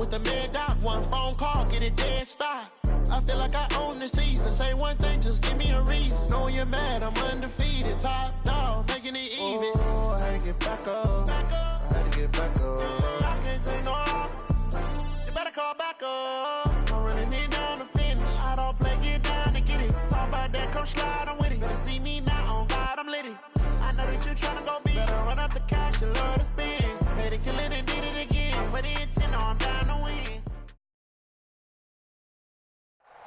with the mid dot. One phone call, get it dead stop. I feel like I own the season. Say one thing, just give me a reason. Knowing you're mad, I'm undefeated. Top dog, making it even. Oh, I had to get back up. I had to get back up. I can't take no off. You better call back up. I'm running it down to finish. I don't play, get down to get it. Talk about that, come slide, I'm with it. Better see me now, on God, I'm lit it. I know that you're trying to go big. Better run up the cash, you love to spend. Made it, kill it, and did it again. But it's in, I'm down to win.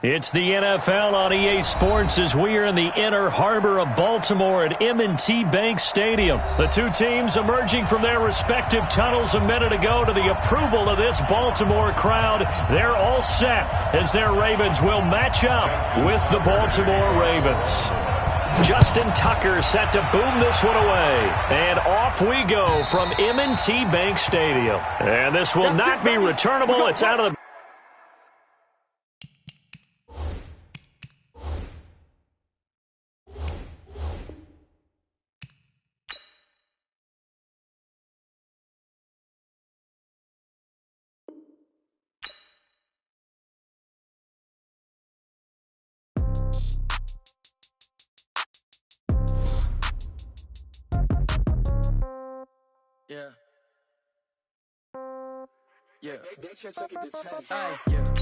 It's the NFL on EA Sports as we are in the inner harbor of Baltimore at M&T Bank Stadium. The two teams emerging from their respective tunnels a minute ago to the approval of this Baltimore crowd. They're all set as their Ravens will match up with the Baltimore Ravens. Justin Tucker set to boom this one away. And off we go from M&T Bank Stadium. And this will not be returnable. It's out of the... Yeah. Yeah.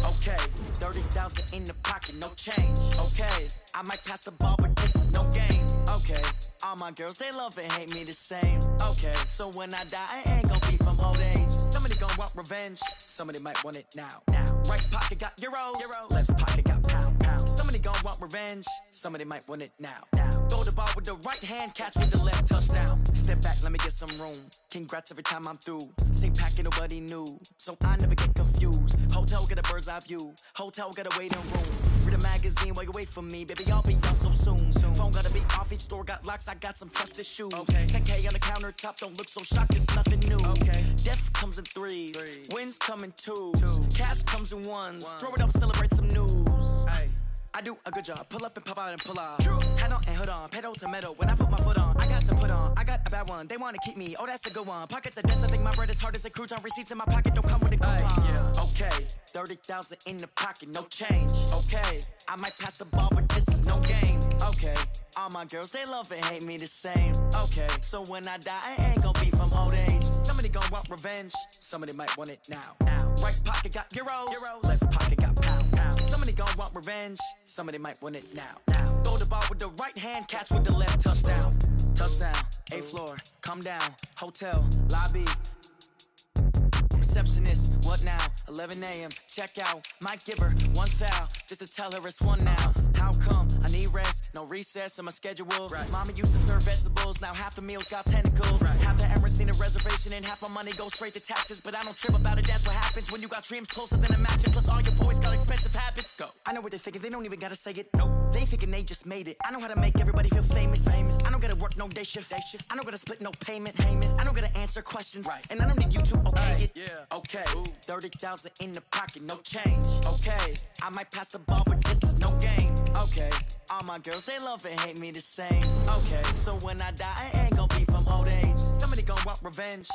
Okay. 30,000 in the pocket, no change. Okay. I might pass the ball, but this is no game. Okay. All my girls, they love and hate me the same. Okay. So when I die, I ain't gonna be from old age. Somebody gonna want revenge. Somebody might want it now. Right pocket got euros. Left pocket got pounds. Somebody gonna want revenge. Somebody might want it now. Throw the ball with the right hand, catch with the left, touchdown. Step back, let me get some room. Congrats every time I'm through. Same packet, nobody knew. So I never get confused. Hotel get a bird's eye view. Hotel get a waiting room. Read a magazine while you wait for me. Baby, I'll be done so soon. Phone gotta be off, each store got locks. I got some trusted shoes. Okay. 10K on the countertop, don't look so shocked, it's nothing new. Okay. Death comes in threes. Wins come in twos. Cash comes in ones. Throw it up, celebrate some news. Ay. I do a good job. Pull up and pop out and pull off. Head on and hood on. Pedal to metal. When I put my foot on, I got to put on. I got a bad one. They want to keep me. Oh, that's a good one. Pockets are dense. I think my bread is hard as a crouton. Receipts in my pocket don't come with a coupon. Yeah. Okay. 30,000 in the pocket. No change. Okay. I might pass the ball, but this is no game. Okay. All my girls, they love and hate me the same. Okay. So when I die, I ain't gonna be from old age. Somebody gonna want revenge. Somebody might want it now. Right pocket got euros. Left pocket got pounds. Somebody gonna want revenge. Somebody might want it now. Throw the ball with the right hand, catch with the left, touchdown. Touchdown, 8th floor, come down, hotel, lobby. Receptionist, what now? 11 a.m., check out. Might give her one foul, just to tell her it's one now. How come? I need rest, no recess in my schedule. Right. Mama used to serve vegetables, now half the meals got tentacles. Right. Half the Emirates need a reservation and half my money goes straight to taxes. But I don't trip about it, that's what happens when you got dreams closer than a match. Plus all your boys got expensive habits. Go. I know what they're thinking, they don't even gotta say it. Nope. They ain't thinking they just made it. I know how to make everybody feel famous. I don't gotta work no day shift. I don't gotta split no payment. I don't gotta answer questions. Right. And I don't need you to okay it. Yeah. Okay. 30,000 in the pocket, no change. Okay. I might pass the ball, but this is no game. Okay. All my girls, they love and hate me the same. Okay. So when I die, I ain't gonna be from old age. Somebody gonna want revenge.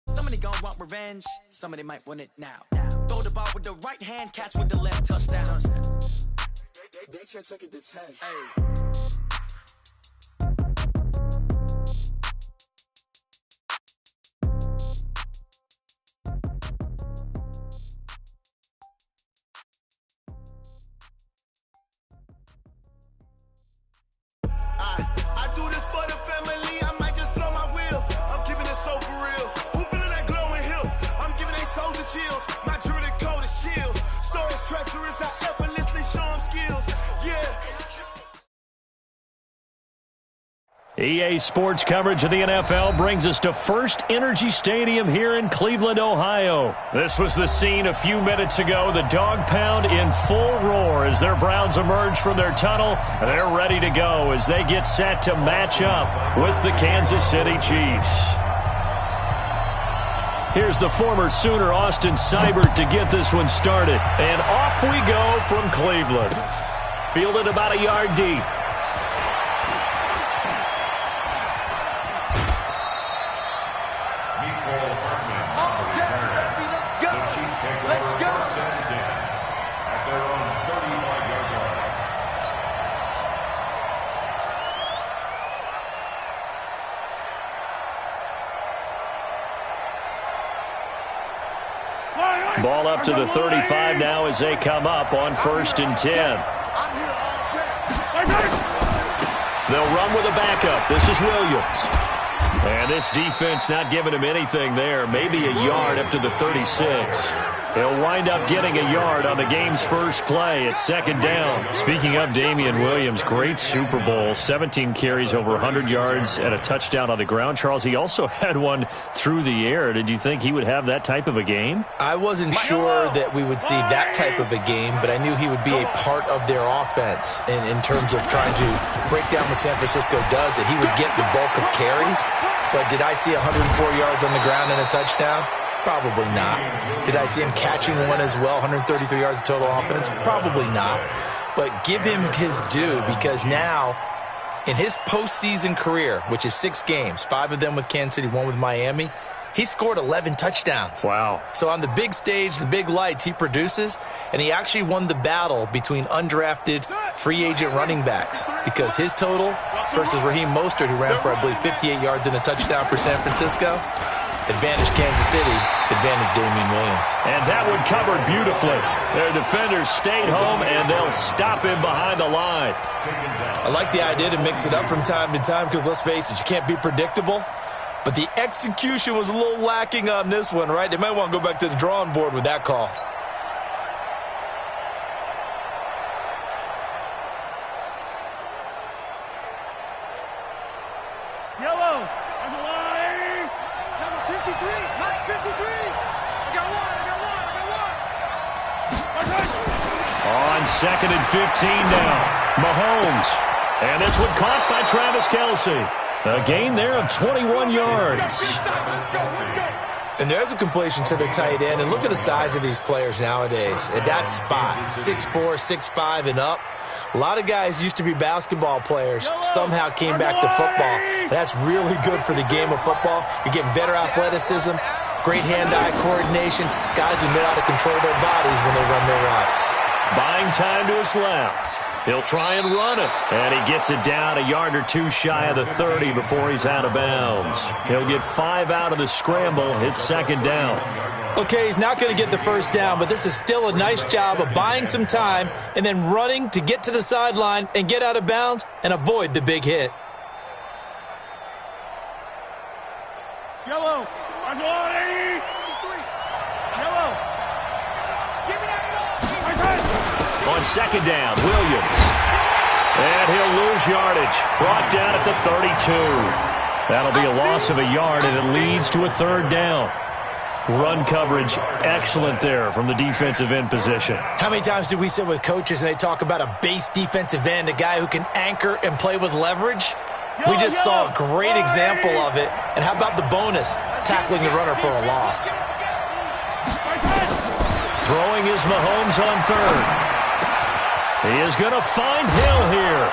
Somebody gonna want revenge. Somebody might want it now. Throw the ball with the right hand, catch with the left, touchdown. They can't take it to 10. Hey. I do this for the family, I might just blow my wheel. I'm keeping it so for real. Who feeling that glowing hill? I'm giving they soldier chills. My jewelry code is chill. Stories treacherous, I effortlessly show them skills. Yeah. EA Sports coverage of the NFL brings us to First Energy Stadium here in Cleveland, Ohio. This was the scene a few minutes ago. The dog pound in full roar as their Browns emerge from their tunnel. They're ready to go as they get set to match up with the Kansas City Chiefs. Here's the former Sooner Austin Seibert to get this one started. And off we go from Cleveland. Fielded about a yard deep. Ball up to the 35 now as they come up on 1st and 10. They'll run with a backup. This is Williams. And this defense not giving him anything there. Maybe a yard up to the 36. He'll wind up getting a yard on the game's first play at 2nd down. Speaking of Damian Williams, great Super Bowl. 17 carries, over 100 yards, and a touchdown on the ground. Charles, he also had one through the air. Did you think he would have that type of a game? I wasn't sure that we would see that type of a game, but I knew he would be a part of their offense in terms of trying to break down what San Francisco does, that he would get the bulk of carries. But did I see 104 yards on the ground and a touchdown? Probably not. Did I see him catching one as well, 133 yards of total offense? Probably not. But give him his due, because now, in his postseason career, which is 6 games, 5 of them with Kansas City, 1 with Miami, he scored 11 touchdowns. Wow. So on the big stage, the big lights, he produces, and he actually won the battle between undrafted free agent running backs, because his total versus Raheem Mostert, who ran for, I believe, 58 yards and a touchdown for San Francisco, advantage Kansas City, advantage Damian Williams. And that one covered beautifully. Their defenders stayed home, and they'll stop him behind the line. I like the idea to mix it up from time to time, because let's face it, you can't be predictable. But the execution was a little lacking on this one, right? They might want to go back to the drawing board with that call. Yellow. Number 53. Mike 53. I got one. On 2nd and 15 now, Mahomes. And this one caught by Travis Kelce. A gain there of 21 yards. And there's a completion to the tight end. And look at the size of these players nowadays. At that spot, 6'4", 6'5", and up. A lot of guys used to be basketball players, somehow came back to football. And that's really good for the game of football. You're getting better athleticism, great hand-eye coordination, guys who know how to control their bodies when they run their routes. Buying time to his left. He'll try and run it. And he gets it down a yard or 2 shy of the 30 before he's out of bounds. He'll get 5 out of the scramble. It's 2nd down. Okay, he's not going to get the first down, but this is still a nice job of buying some time and then running to get to the sideline and get out of bounds and avoid the big hit. Yellow. I'm going 80. 53. Yellow. Give me that. On 2nd down, Williams. And he'll lose yardage. Brought down at the 32. That'll be a loss of a yard, and it leads to a 3rd down. Run coverage excellent there from the defensive end position. How many times do we sit with coaches and they talk about a base defensive end, a guy who can anchor and play with leverage? We just saw a great example of it. And how about the bonus, tackling the runner for a loss? Throwing is Mahomes on 3rd. He is going to find Hill here.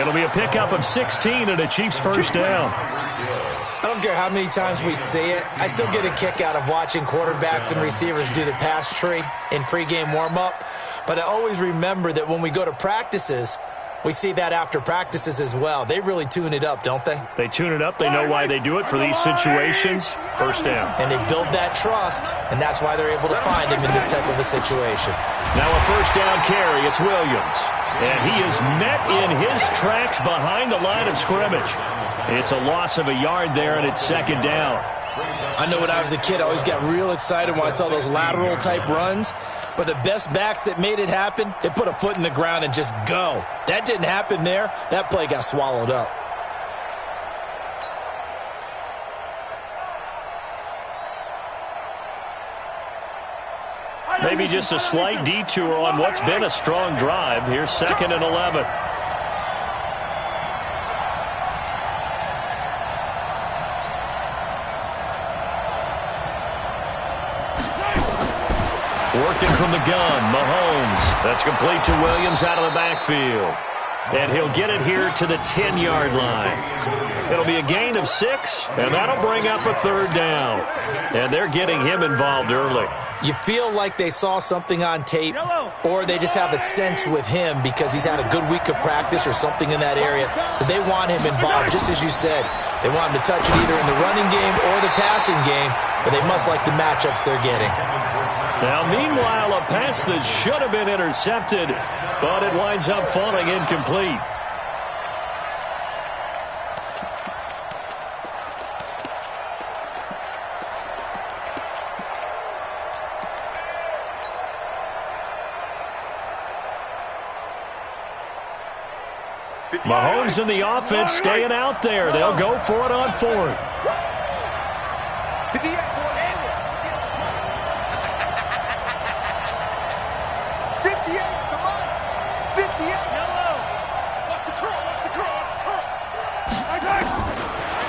It'll be a pickup of 16 and a Chiefs 1st down. I don't care how many times we see it. I still get a kick out of watching quarterbacks and receivers do the pass tree in pregame warm-up. But I always remember that when we go to practices, we see that after practices as well. They really tune it up, don't they? They tune it up. They know why they do it for these situations. 1st down. And they build that trust, and that's why they're able to find him in this type of a situation. Now a 1st down carry. It's Williams. And he is met in his tracks behind the line of scrimmage. It's a loss of a yard there, and it's 2nd down. I know when I was a kid, I always got real excited when I saw those lateral-type runs. But the best backs that made it happen, they put a foot in the ground and just go. That didn't happen there. That play got swallowed up. Maybe just a slight detour on what's been a strong drive. Here's 2nd and 11. Working from the gun, Mahomes. That's complete to Williams out of the backfield. And he'll get it here to the 10-yard line. It'll be a gain of 6, and that'll bring up a 3rd down. And they're getting him involved early. You feel like they saw something on tape, or they just have a sense with him because he's had a good week of practice or something in that area that they want him involved, just as you said. They want him to touch it either in the running game or the passing game, but they must like the matchups they're getting. Now, meanwhile, a pass that should have been intercepted, but it winds up falling incomplete. Mahomes and the offense staying out there. They'll go for it on fourth.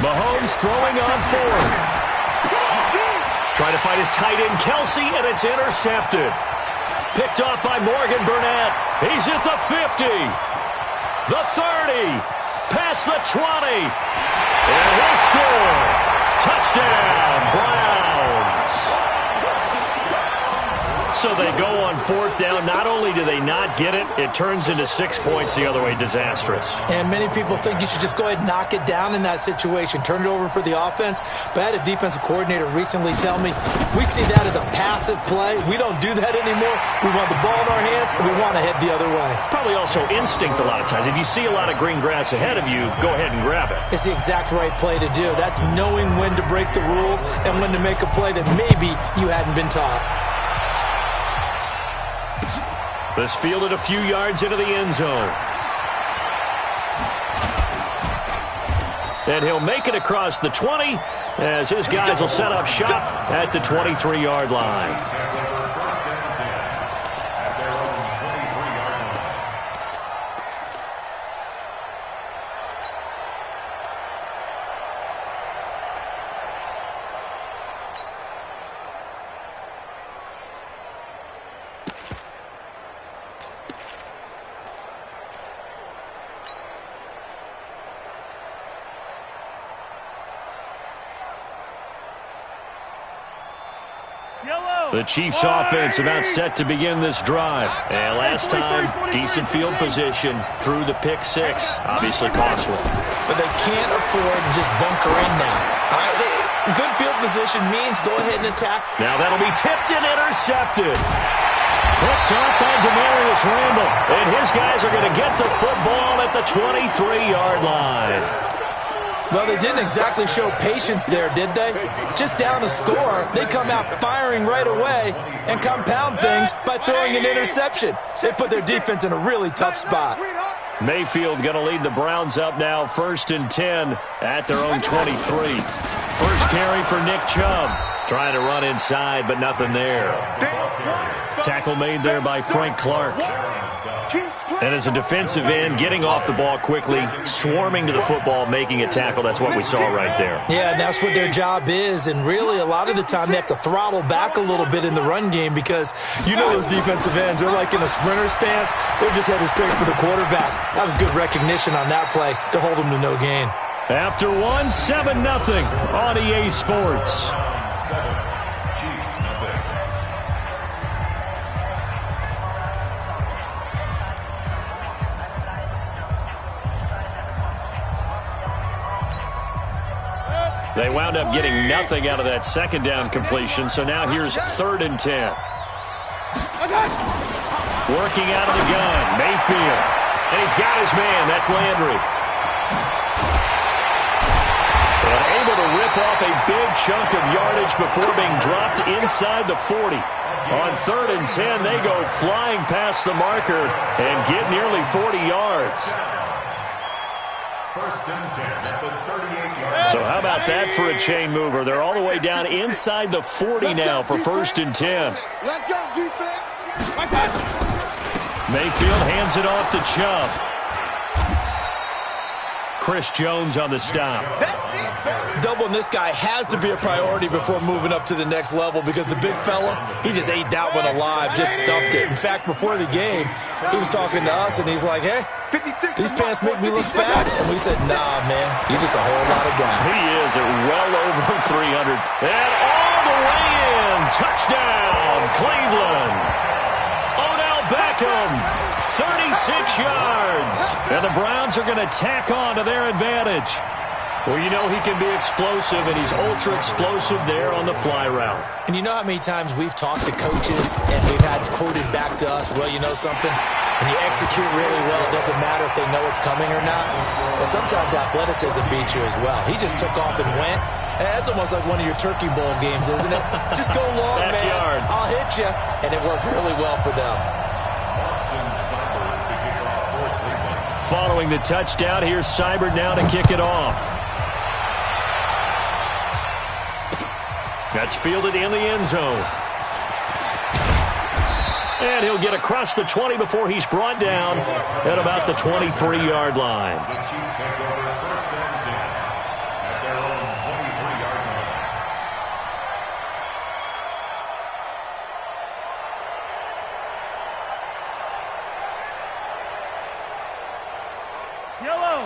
Mahomes throwing on fourth. Trying to find his tight end, Kelsey, and it's intercepted. Picked off by Morgan Burnett. He's at the 50. The 30, past the 20, and he'll score. Touchdown, Browns. So they go on fourth down. Not only do they not get it, it turns into 6 points the other way. Disastrous. And many people think you should just go ahead and knock it down in that situation. Turn it over for the offense. But I had a defensive coordinator recently tell me, we see that as a passive play. We don't do that anymore. We want the ball in our hands, and we want to head the other way. Probably also instinct a lot of times. If you see a lot of green grass ahead of you, go ahead and grab it. It's the exact right play to do. That's knowing when to break the rules and when to make a play that maybe you hadn't been taught. This fielded a few yards into the end zone. And he'll make it across the 20 as his guys will set up shop at the 23-yard line. The Chiefs offense about set to begin this drive. And last time, decent field position through the pick six. Obviously costly. But they can't afford to just bunker in now. All right, good field position means go ahead and attack. Now that'll be tipped and intercepted. Picked off by Demarius Randall. And his guys are going to get the football at the 23-yard line. Well, they didn't exactly show patience there, did they? Just down a score, they come out firing right away and compound things by throwing an interception. They put their defense in a really tough spot. Mayfield going to lead the Browns up now, 1st and 10 at their own 23. First carry for Nick Chubb. Trying to run inside, but nothing there. Tackle made there by Frank Clark. And as a defensive end, getting off the ball quickly, swarming to the football, making a tackle. That's what we saw right there. Yeah, that's what their job is. And really, a lot of the time, they have to throttle back a little bit in the run game because you know those defensive ends, they're like in a sprinter stance. They're just headed straight for the quarterback. That was good recognition on that play to hold them to no gain. After one, 7-0 on EA Sports. They wound up getting nothing out of that second down completion, so now here's 3rd and 10. Working out of the gun, Mayfield. And he's got his man, that's Landry. And able to rip off a big chunk of yardage before being dropped inside the 40. On 3rd and 10, they go flying past the marker and get nearly 40 yards. 1st and 10 at the 38-yard. So how about that for a chain mover? They're all the way down inside the 40 now for 1st and 10. Let's go, defense. Mayfield hands it off to Chubb. Chris Jones on the stop. Doubling this guy has to be a priority before moving up to the next level because the big fella, he just ate that one alive, just stuffed it. In fact, before the game, he was talking to us, and he's like, hey, these pants make me look fat. And we said, nah, man, you're just a whole lot of guy. He is at well over 300. And all the way in. Touchdown, Cleveland. Odell Beckham, 36 yards. And the Browns are going to tack on to their advantage. Well, you know he can be explosive, and he's ultra-explosive there on the fly route. And you know how many times we've talked to coaches and we've had quoted back to us, well, you know something? When you execute really well, it doesn't matter if they know it's coming or not. But sometimes athleticism beats you as well. He just took off and went. That's almost like one of your Turkey Bowl games, isn't it? Just go long, Backyard. man. I'll hit you. And it worked really well for them. Following the touchdown, here's Seibert now to kick it off. That's fielded in the end zone. And he'll get across the 20 before he's brought down at about the 23-yard line. The Chiefs take over first and 10 at their own 23-yard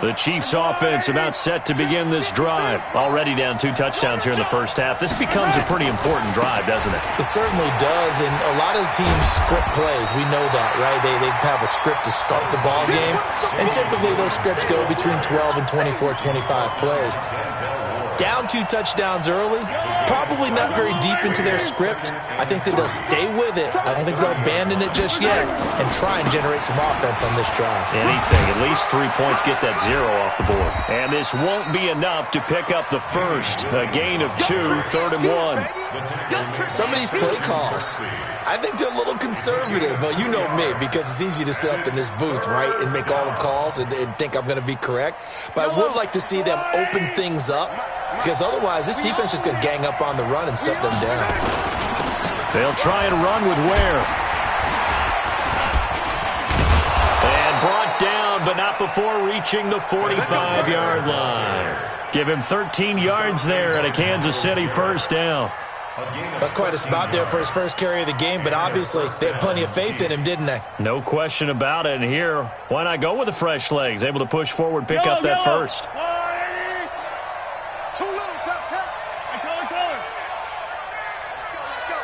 line. The Chiefs offense about set to begin this drive. Already down 2 touchdowns here in the first half. This becomes a pretty important drive, doesn't it? It certainly does, and a lot of the teams script plays. We know that, right? They have a script to start the ball game, and typically those scripts go between 12 and 24, 25 plays. Down 2 touchdowns early, probably not very deep into their script. I think that they'll stay with it. I don't think they'll abandon it just yet and try and generate some offense on this drive. Anything, at least 3 points, get that 0 off the board. And this won't be enough to pick up the first. A gain of 2, 3rd and 1. Some of these play calls, I think they're a little conservative. But you know me, because it's easy to sit up in this booth, right, and make all the calls and think I'm going to be correct. But I would like to see them open things up, because otherwise this defense is going to gang up on the run and shut them down. They'll try and run with Ware. And brought down, but not before reaching the 45-yard line. Give him 13 yards there and a Kansas City first down. That's quite a spot there for his first carry of the game, but obviously they had plenty of faith in him, didn't they? No question about it. And here, why not go with the fresh legs? Able to push forward, pick up that first. Too little, cut. Let's go.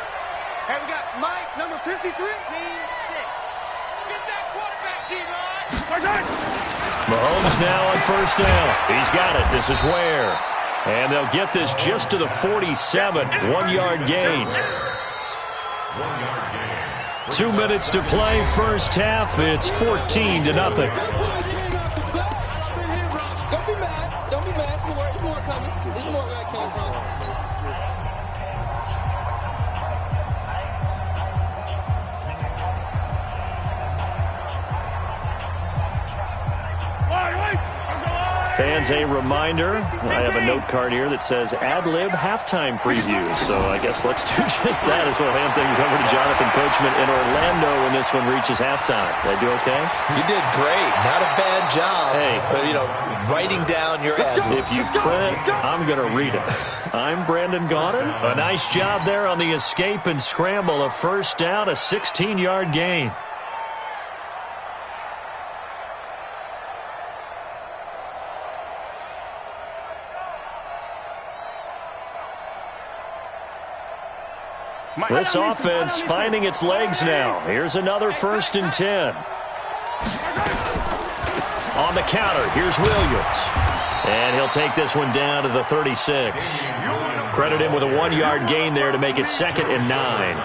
And we got Mike, number 53. Scene 6. Get that quarterback, D-line. Mahomes now on first down. He's got it. This is Ware. And they'll get this just to the 47. 1-yard gain. 1-yard gain. 2 minutes to play, first half. It's 14-0. Don't be mad. There's more coming. There's more where I came from. Fans, a reminder, I have a note card here that says ad-lib halftime previews. So I guess let's do just that as we'll hand things over to Jonathan Coachman in Orlando when this one reaches halftime. Did I do okay? You did great. Not a bad job. Hey. But, writing down your ad-lib. If you print, I'm going to read it. I'm Brandon Gaudin. A nice job there on the escape and scramble. A first down, a 16-yard gain. This offense finding its legs now. Here's another 1st and 10. On the counter, here's Williams. And he'll take this one down to the 36. Credit him with a 1-yard gain there to make it 2nd and 9.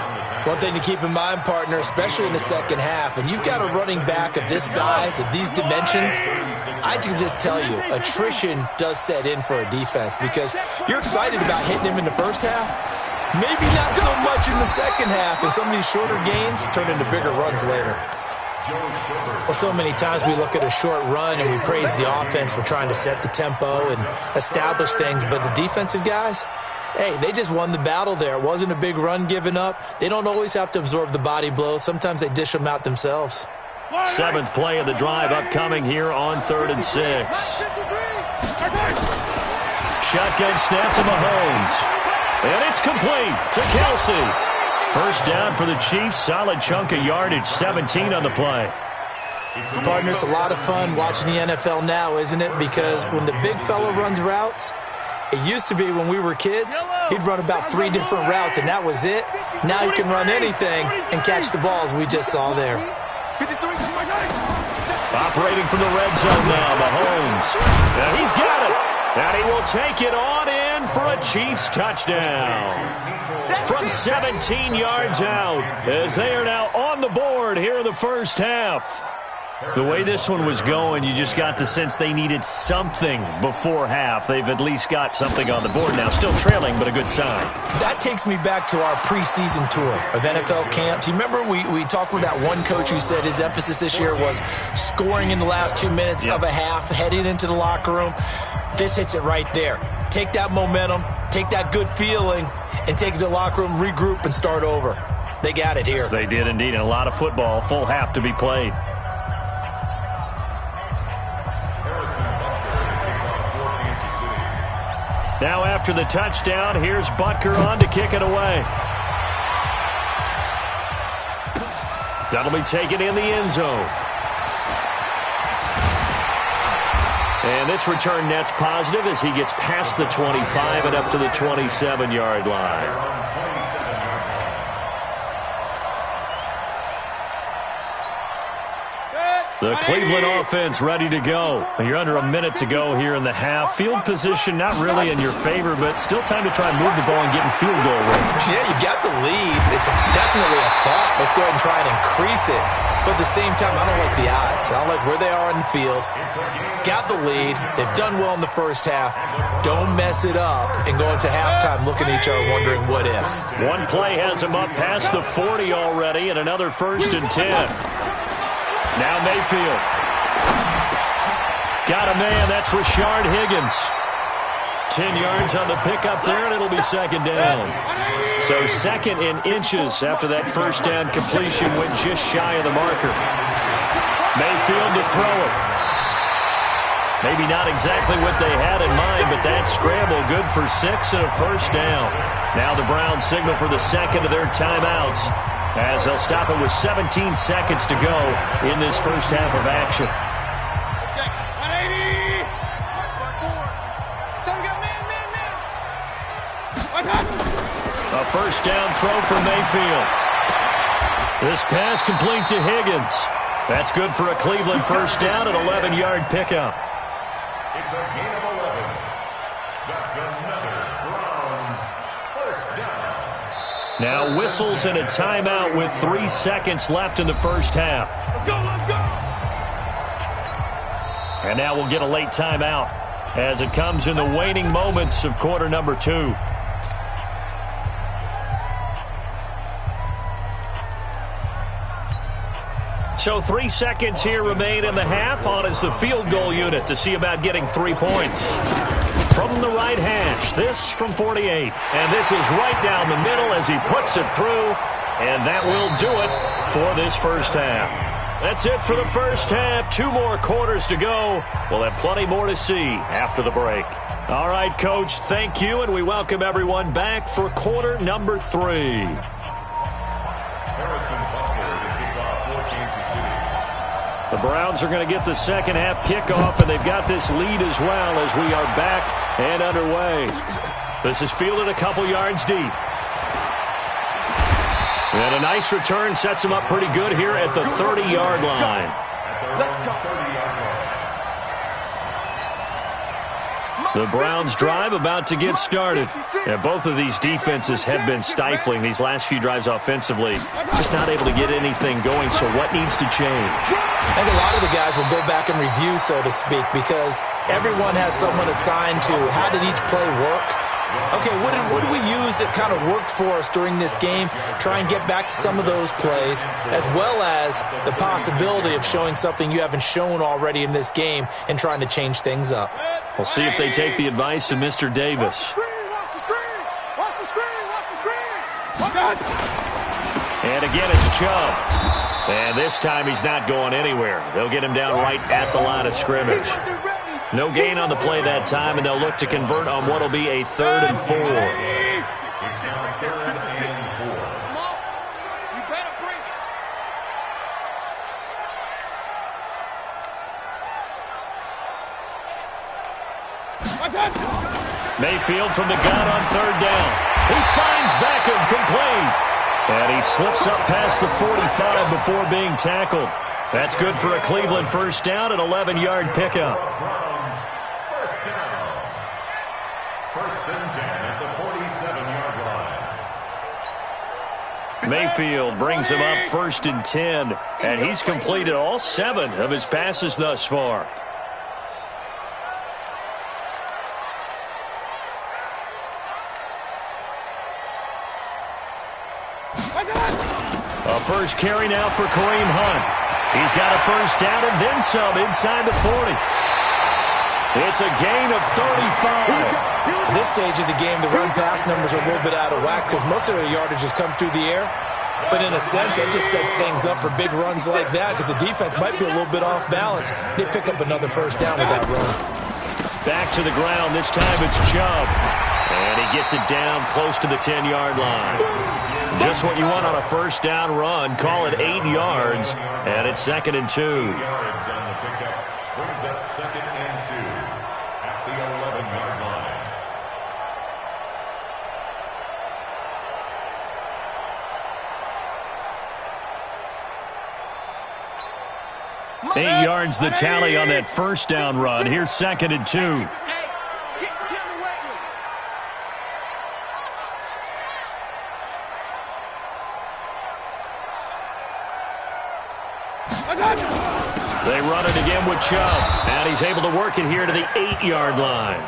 One thing to keep in mind, partner, especially in the second half, when you've got a running back of this size, of these dimensions, I can just tell you, attrition does set in for a defense because you're excited about hitting him in the first half. Maybe not so much in the second half, and some of these shorter gains turn into bigger runs later. Well, so many times we look at a short run and we praise the offense for trying to set the tempo and establish things, but the defensive guys, hey, they just won the battle there. It wasn't a big run given up. They don't always have to absorb the body blows. Sometimes they dish them out themselves. 7th play of the drive upcoming here on 3rd and 6. Shotgun snap to Mahomes. And it's complete to Kelsey. First down for the Chiefs. Solid chunk of yardage, 17 on the play. Partner, it's a lot of fun watching the NFL now, isn't it? Because when the big fella runs routes, it used to be when we were kids, he'd run about 3 different routes, and that was it. Now he can run anything and catch the balls we just saw there. Operating from the red zone now, Mahomes. Now he's got it. And he will take it on in for a Chiefs touchdown. From 17 yards out, as they are now on the board here in the first half. The way this one was going, you just got the sense they needed something before half. They've at least got something on the board now. Still trailing, but a good sign. That takes me back to our preseason tour of NFL camps. You remember we talked with that one coach who said his emphasis this year was scoring in the last 2 minutes of a half, heading into the locker room. This hits it right there. Take that momentum, take that good feeling, and take it to the locker room, regroup, and start over. They got it here. They did indeed, and a lot of football, full half to be played. Now after the touchdown, here's Butker on to kick it away. That'll be taken in the end zone. And this return net's positive as he gets past the 25 and up to the 27-yard line. The Cleveland offense ready to go. You're under a minute to go here in the half. Field position not really in your favor, but still time to try and move the ball and get in field goal range. Yeah, you got the lead. It's definitely a thought. Let's go ahead and try and increase it. But at the same time, I don't like the odds. I don't like where they are on the field. Got the lead. They've done well in the first half. Don't mess it up and go into halftime looking at each other wondering what if. One play has him up past the 40 already, and another 1st and 10. Now Mayfield. Got a man. That's Rashard Higgins. 10 yards on the pickup there, and it'll be 2nd down. So 2nd in inches after that 1st down completion went just shy of the marker. Mayfield to throw it. Maybe not exactly what they had in mind, but that scramble good for 6 and a 1st down. Now the Browns signal for the 2nd of their timeouts, as they'll stop it with 17 seconds to go in this first half of action. A 1st down throw for Mayfield. This pass complete to Higgins. That's good for a Cleveland 1st down, an 11-yard pickup. It's a gain of 11. That's another Browns 1st down. Now whistles and a timeout with 3 seconds left in the first half. Let's go, let's go! And now we'll get a late timeout as it comes in the waning moments of quarter number 2. So 3 seconds here remain in the half. On is the field goal unit to see about getting 3 points. From the right hash, this from 48. And this is right down the middle as he puts it through. And that will do it for this first half. That's it for the first half. 2 more quarters to go. We'll have plenty more to see after the break. All right, Coach, thank you, and we welcome everyone back for quarter number 3. The Browns are going to get the second half kickoff, and they've got this lead as well as we are back and underway. This is fielded a couple yards deep. And a nice return sets him up pretty good here at the 30-yard line. Let's go. The Browns drive about to get started. And both of these defenses have been stifling these last few drives offensively. Just not able to get anything going, so what needs to change? I think a lot of the guys will go back and review, so to speak, because everyone has someone assigned to how did each play work. Okay, what did we use that kind of worked for us during this game? Try and get back to some of those plays, as well as the possibility of showing something you haven't shown already in this game and trying to change things up. We'll see if they take the advice of Mr. Davis. Watch the screen! Watch the screen! Watch the screen! And again, it's Chubb. And this time he's not going anywhere. They'll get him down right at the line of scrimmage. No gain on the play that time, and they'll look to convert on what will be a 3rd and 4. It's now 3rd and 4. Come on! You better bring it! Mayfield from the gun on 3rd down. He finds Beckham complete. And he slips up past the 45 before being tackled. That's good for a Cleveland 1st down, an 11-yard pickup. Browns 1st down. First and 10 at the 47-yard line. Mayfield brings him up first and 10, and he's completed all 7 of his passes thus far. A first carry now for Kareem Hunt. He's got a first down and then some inside the 40. It's a gain of 35. At this stage of the game, the run-pass numbers are a little bit out of whack because most of their yardage has come through the air. But in a sense, that just sets things up for big runs like that because the defense might be a little bit off balance. They pick up another first down with that run. Back to the ground. This time it's Chubb. And he gets it down close to the 10-yard line. Just what you want on a first down run. Call it 8 yards. And it's 2nd and 2. 2 yards on the pickup. Brings up 2nd and 2 at the 11-yard line. 8 yards the tally on that first down run. Here's 2nd and 2. They run it again with Chubb, and he's able to work it here to the 8-yard line.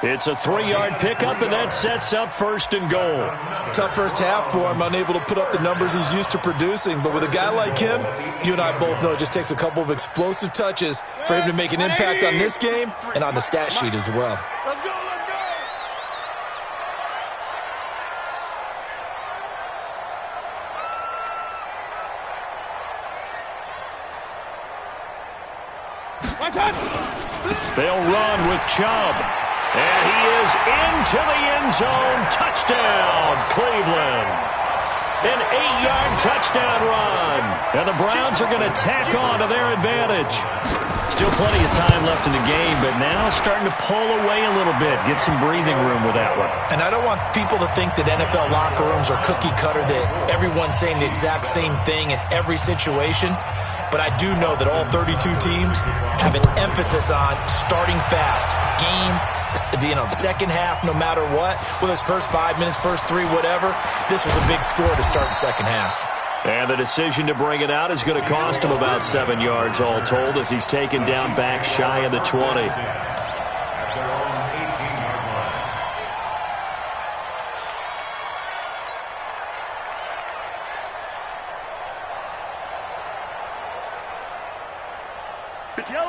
It's a 3-yard pickup, and that sets up 1st and goal. Tough first half for him, unable to put up the numbers he's used to producing. But with a guy like him, you and I both know it just takes a couple of explosive touches for him to make an impact on this game and on the stat sheet as well. Let's go, let's go. They'll run with Chubb. And he is into the end zone. Touchdown, Cleveland. An 8-yard touchdown run. And the Browns are going to tack on to their advantage. Still plenty of time left in the game, but now starting to pull away a little bit. Get some breathing room with that one. And I don't want people to think that NFL locker rooms are cookie cutter, that everyone's saying the exact same thing in every situation. But I do know that all 32 teams have an emphasis on starting fast. Game, the second half, no matter what, whether it's first 5 minutes, first 3, whatever, this was a big score to start the second half. And the decision to bring it out is going to cost him about 7 yards all told as he's taken down back shy of the 20.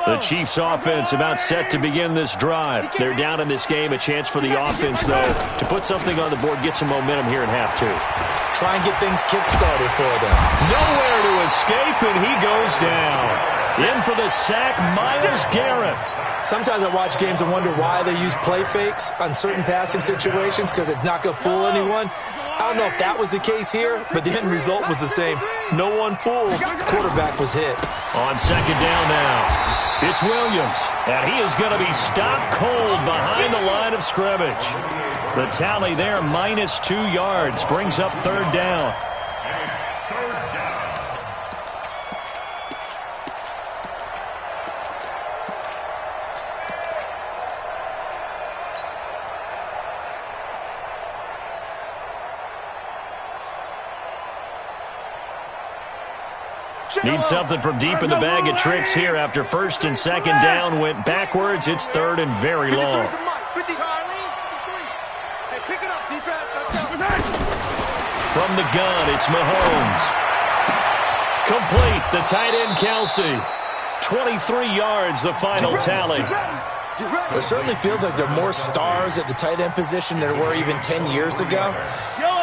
The Chiefs offense about set to begin this drive. They're down in this game. A chance for the offense, though, to put something on the board, get some momentum here in half 2. Try and get things kick-started for them. Nowhere to escape, and he goes down. In for the sack, Myles Garrett. Sometimes I watch games and wonder why they use play fakes on certain passing situations because it's not going to fool anyone. I don't know if that was the case here, but the end result was the same. No one fooled. Quarterback was hit. On second down now. It's Williams, and he is going to be stopped cold behind the line of scrimmage. The tally there, minus 2 yards, brings up 3rd down. Need something from deep in the bag of tricks here after 1st and 2nd down went backwards. It's 3rd and very long. From the gun, it's Mahomes. Complete, the tight end Kelsey. 23 yards, the final tally. It certainly feels like there are more stars at the tight end position than there were even 10 years ago.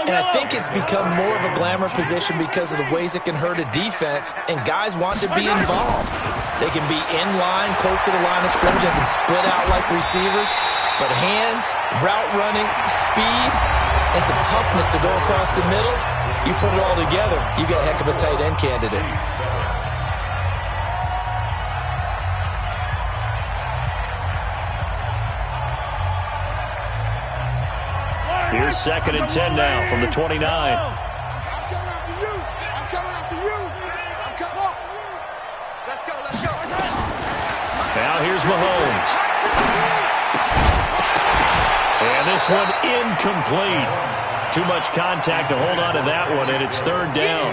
And I think it's become more of a glamour position because of the ways it can hurt a defense, and guys want to be involved. They can be in line, close to the line of scrimmage. They can split out like receivers. But hands, route running, speed, and some toughness to go across the middle, you put it all together, you got a heck of a tight end candidate. Here's 2nd and 10 now from the 29. I'm coming after you. I'm coming after you. I'm coming up. Let's go, let's go. Now here's Mahomes. And And this one incomplete. Too much contact to hold on to that one, and it's third down.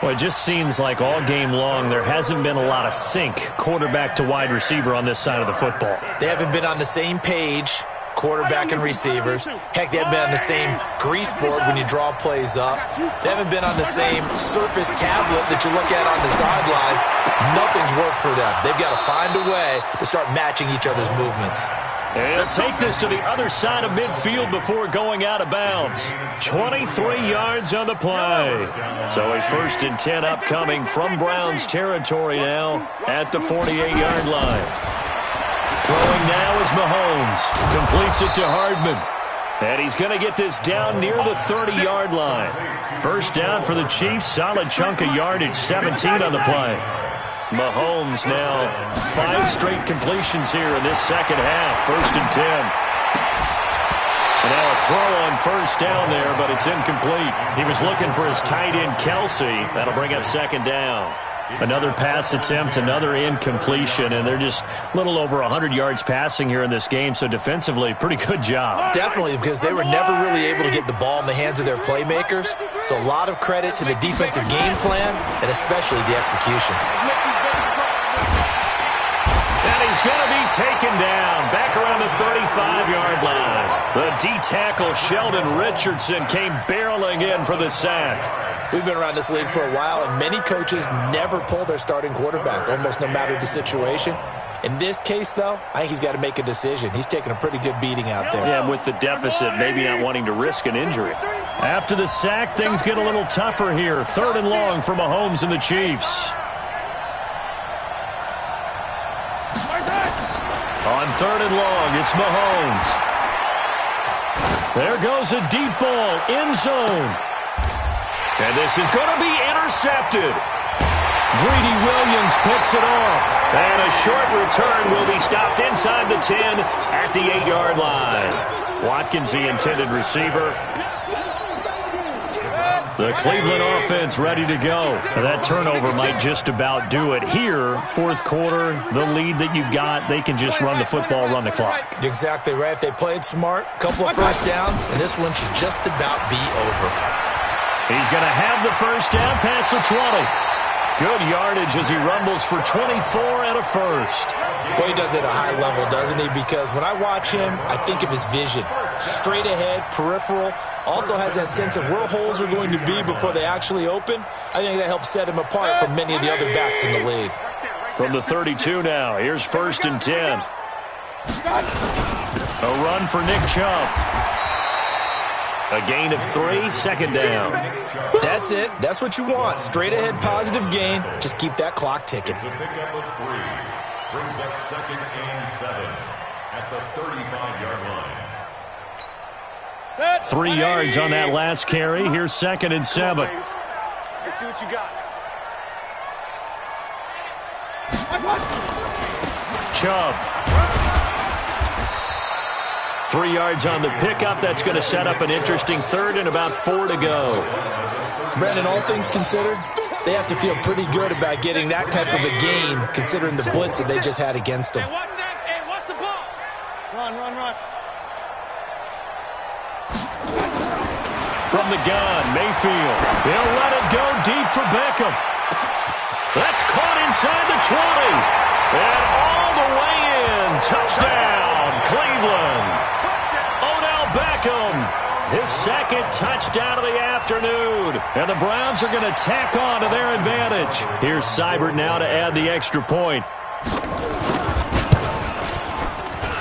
Well, it just seems like all game long there hasn't been a lot of sync quarterback to wide receiver on this side of the football. They haven't been on the same page, quarterback and receivers. Heck, they haven't been on the same grease board when you draw plays up. They haven't been on the same surface tablet that you look at on the sidelines. Nothing's worked for them. They've got to find a way to start matching each other's movements. He'll take this to the other side of midfield before going out of bounds. 23 yards on the play. So a 1st and 10 upcoming from Browns territory now at the 48-yard line. Throwing now is Mahomes. Completes it to Hardman. And he's going to get this down near the 30-yard line. First down for the Chiefs. Solid chunk of yardage. 17 on the play. Mahomes now 5 straight completions here in this second half. 1st and 10. And now a throw on first down there, but it's incomplete. He was looking for his tight end, Kelsey. That'll bring up second down. Another pass attempt, another incompletion, and they're just a little over 100 yards passing here in this game, so defensively, pretty good job. Definitely, because they were never really able to get the ball in the hands of their playmakers, so a lot of credit to the defensive game plan, and especially the execution. And he's going to be taken down back around the 35-yard line. The D-tackle, Sheldon Richardson, came barreling in for the sack. We've been around this league for a while, and many coaches never pull their starting quarterback, almost no matter the situation. In this case, though, I think he's got to make a decision. He's taking a pretty good beating out there. Yeah, and with the deficit, maybe not wanting to risk an injury. After the sack, things get a little tougher here. 3rd and long for Mahomes and the Chiefs. On 3rd and long, it's Mahomes. There goes a deep ball, end zone. And this is going to be intercepted. Greedy Williams picks it off. And a short return will be stopped inside the 10 at the 8-yard line. Watkins, the intended receiver. The Cleveland offense ready to go. That turnover might just about do it. Here, 4th quarter, the lead that you've got, they can just run the football, run the clock. Exactly right. They played smart, couple of first downs, and this one should just about be over. He's going to have the first down past the 20. Good yardage as he rumbles for 24 and a first. Boy, he does it at a high level, doesn't he? Because when I watch him, I think of his vision. Straight ahead, peripheral. Also has that sense of where holes are going to be before they actually open. I think that helps set him apart from many of the other backs in the league. From the 32 now, here's 1st and 10. A run for Nick Chubb. A gain of 3, 2nd down. That's it. That's what you want. Straight ahead, positive gain. Just keep that clock ticking. It's a pickup of 3. Brings up 2nd and 7 at the 35-yard line. 3 yards on that last carry. Here's 2nd and 7. Let's see what you got. Chubb. 3 yards on the pickup. That's going to set up an interesting 3rd and about 4 to go. Brandon, all things considered, they have to feel pretty good about getting that type of a gain, considering the blitz that they just had against them. Hey, watch the ball. Run. From the gun, Mayfield. He'll let it go deep for Beckham. That's caught inside the 20. And all the way in. Touchdown, Cleveland. Odell Beckham, his 2nd touchdown of the afternoon. And the Browns are going to tack on to their advantage. Here's Seibert now to add the extra point.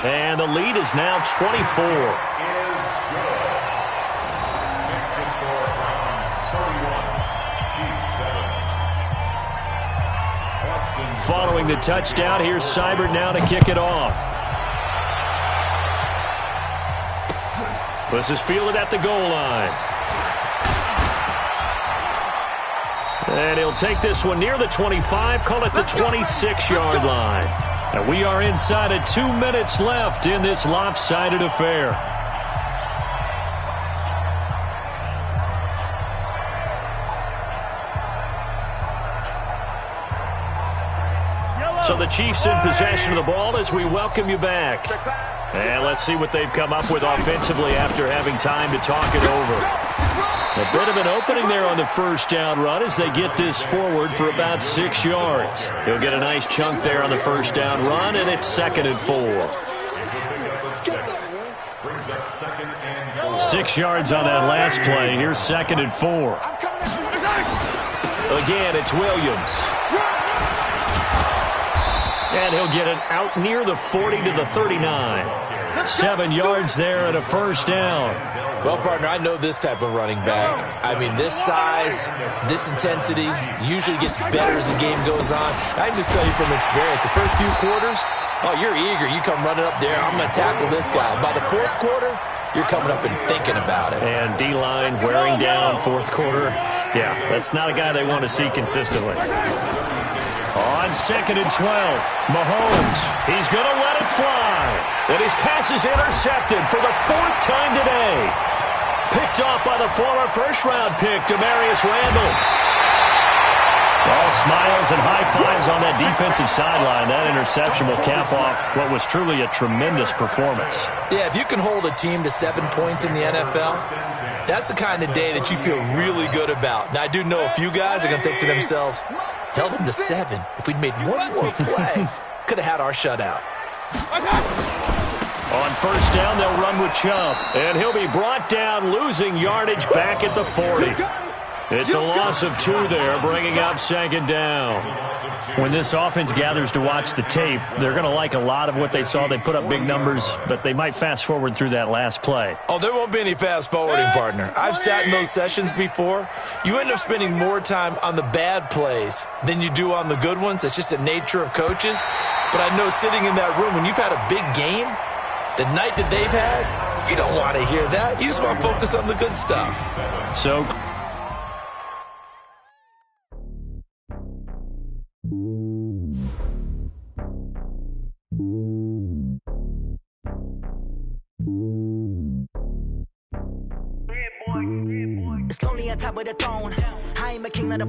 And the lead is now 24. Following the touchdown, here's Seibert now to kick it off. This is fielded at the goal line. And he'll take this one near the 25, call it the 26-yard line. And we are inside of 2 minutes left in this lopsided affair. So the Chiefs in possession of the ball as we welcome you back. And let's see what they've come up with offensively after having time to talk it over. A bit of an opening there on the first down run as they get this forward for about 6 yards. He'll get a nice chunk there on the first down run, and it's 2nd and 4. 6 yards on that last play. Here's 2nd and 4. Again, it's Williams. And he'll get it out near the 40 to the 39. 7 yards there and a first down. Well, partner, I know this type of running back. I mean, this size, this intensity usually gets better as the game goes on. I can just tell you from experience, the first few quarters, oh, you're eager. You come running up there, I'm going to tackle this guy. By the fourth quarter, you're coming up and thinking about it. And D-line wearing down fourth quarter. Yeah, that's not a guy they want to see consistently. On 2nd and 12, Mahomes, he's going to let it fly. And his pass is intercepted for the 4th time today. Picked off by the former first-round pick, Demarius Randall. All smiles and high fives on that defensive sideline. That interception will cap off what was truly a tremendous performance. Yeah, if you can hold a team to 7 points in the NFL, that's the kind of day that you feel really good about. Now, I do know a few guys are going to think to themselves, held them to 7. If we'd made one more play, could have had our shutout. On first down, they'll run with Chubb. And he'll be brought down, losing yardage back at the 40. It's a loss of 2 there, bringing up 2nd down. When this offense gathers to watch the tape, they're going to like a lot of what they saw. They put up big numbers, but they might fast forward through that last play. Oh, there won't be any fast forwarding, partner. I've sat in those sessions before. You end up spending more time on the bad plays than you do on the good ones. It's just the nature of coaches. But I know sitting in that room, when you've had a big game, the night that they've had, you don't want to hear that. You just want to focus on the good stuff. So It's lonely on top of the throne. I am a king of the